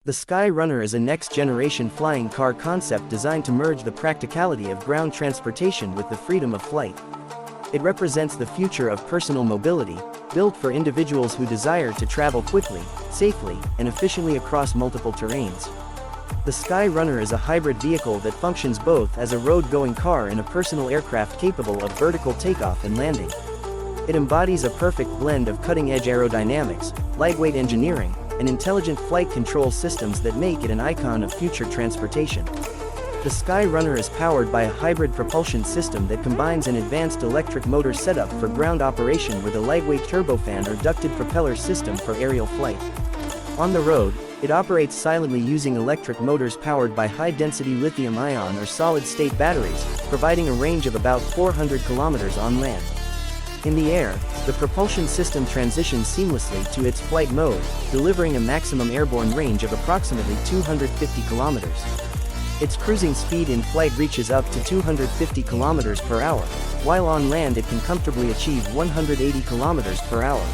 The Sky Runner is a next-generation flying car concept designed to merge the practicality of ground transportation with the freedom of flight. It represents the future of personal mobility, built for individuals who desire to travel quickly, safely, and efficiently across multiple terrains. The Sky Runner is a hybrid vehicle that functions both as a road-going car and a personal aircraft capable of vertical takeoff and landing. It embodies a perfect blend of cutting-edge aerodynamics, lightweight engineering, and intelligent flight control systems that make it an icon of future transportation. The Sky Runner is powered by a hybrid propulsion system that combines an advanced electric motor setup for ground operation with a lightweight turbofan or ducted propeller system for aerial flight. On the road, it operates silently using electric motors powered by high-density lithium-ion or solid-state batteries, providing a range of about 400 kilometers on land. In the air, the propulsion system transitions seamlessly to its flight mode, delivering a maximum airborne range of approximately 250 kilometers. Its cruising speed in flight reaches up to 250 kilometers per hour, while on land it can comfortably achieve 180 kilometers per hour.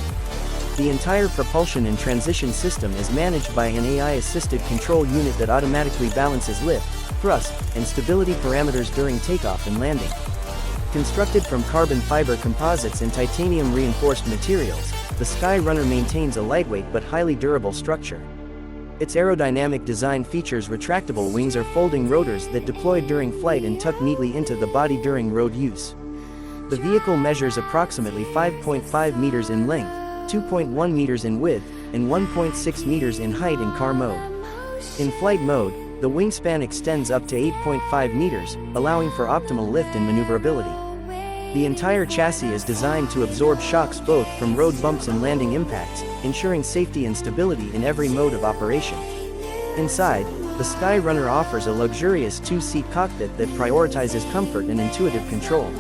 The entire propulsion and transition system is managed by an AI-assisted control unit that automatically balances lift, thrust, and stability parameters during takeoff and landing. Constructed from carbon fiber composites and titanium-reinforced materials, the Sky Runner maintains a lightweight but highly durable structure. Its aerodynamic design features retractable wings or folding rotors that deploy during flight and tuck neatly into the body during road use. The vehicle measures approximately 5.5 meters in length, 2.1 meters in width, and 1.6 meters in height in car mode. In flight mode, the wingspan extends up to 8.5 meters, allowing for optimal lift and maneuverability. The entire chassis is designed to absorb shocks both from road bumps and landing impacts, ensuring safety and stability in every mode of operation. Inside, the Sky Runner offers a luxurious two-seat cockpit that prioritizes comfort and intuitive control.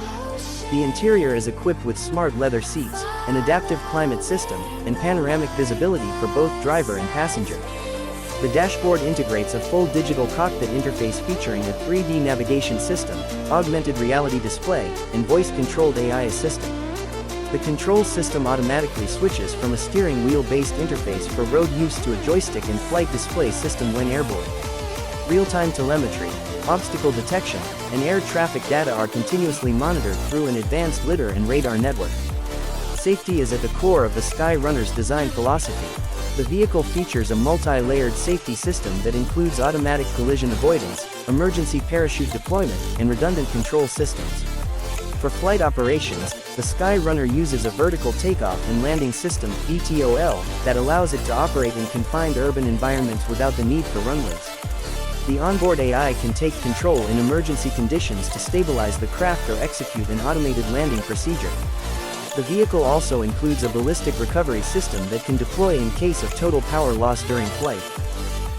The interior is equipped with smart leather seats, an adaptive climate system, and panoramic visibility for both driver and passenger. The dashboard integrates a full digital cockpit interface featuring a 3D navigation system, augmented reality display, and voice-controlled AI assistant. The control system automatically switches from a steering wheel-based interface for road use to a joystick and flight display system when airborne. Real-time telemetry, obstacle detection, and air traffic data are continuously monitored through an advanced lidar and radar network. Safety is at the core of the Sky Runner's design philosophy. The vehicle features a multi-layered safety system that includes automatic collision avoidance, emergency parachute deployment, and redundant control systems. For flight operations, the Sky Runner uses a vertical takeoff and landing system (VTOL) that allows it to operate in confined urban environments without the need for runways. The onboard AI can take control in emergency conditions to stabilize the craft or execute an automated landing procedure. The vehicle also includes a ballistic recovery system that can deploy in case of total power loss during flight.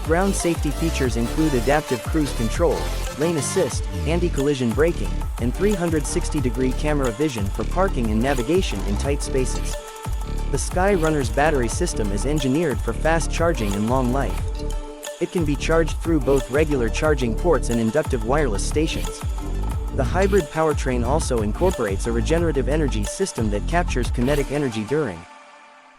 Ground safety features include adaptive cruise control, lane assist, anti-collision braking, and 360-degree camera vision for parking and navigation in tight spaces. The Sky Runner's battery system is engineered for fast charging and long life. It can be charged through both regular charging ports and inductive wireless stations. The hybrid powertrain also incorporates a regenerative energy system that captures kinetic energy during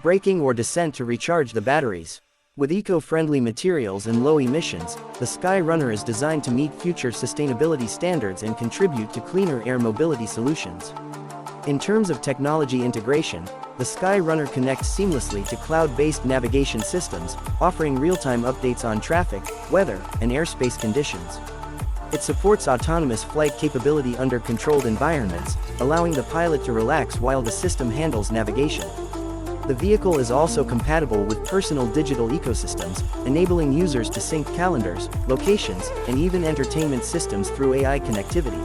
braking or descent to recharge the batteries. With eco-friendly materials and low emissions, the Sky Runner is designed to meet future sustainability standards and contribute to cleaner air mobility solutions. In terms of technology integration, the Sky Runner connects seamlessly to cloud-based navigation systems, offering real-time updates on traffic, weather, and airspace conditions. It supports autonomous flight capability under controlled environments, allowing the pilot to relax while the system handles navigation. The vehicle is also compatible with personal digital ecosystems, enabling users to sync calendars, locations, and even entertainment systems through AI connectivity.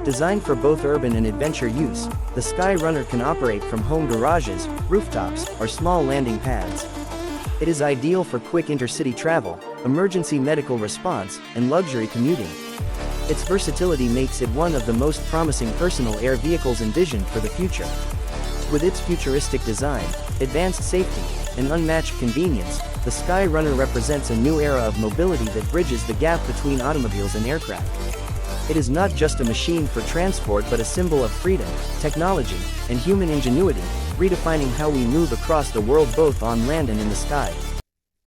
Designed for both urban and adventure use, the Sky Runner can operate from home garages, rooftops, or small landing pads. It is ideal for quick intercity travel, emergency medical response, and luxury commuting. Its versatility makes it one of the most promising personal air vehicles envisioned for the future. With its futuristic design, advanced safety, and unmatched convenience, the Sky Runner represents a new era of mobility that bridges the gap between automobiles and aircraft. It is not just a machine for transport but a symbol of freedom, technology, and human ingenuity, redefining how we move across the world both on land and in the sky.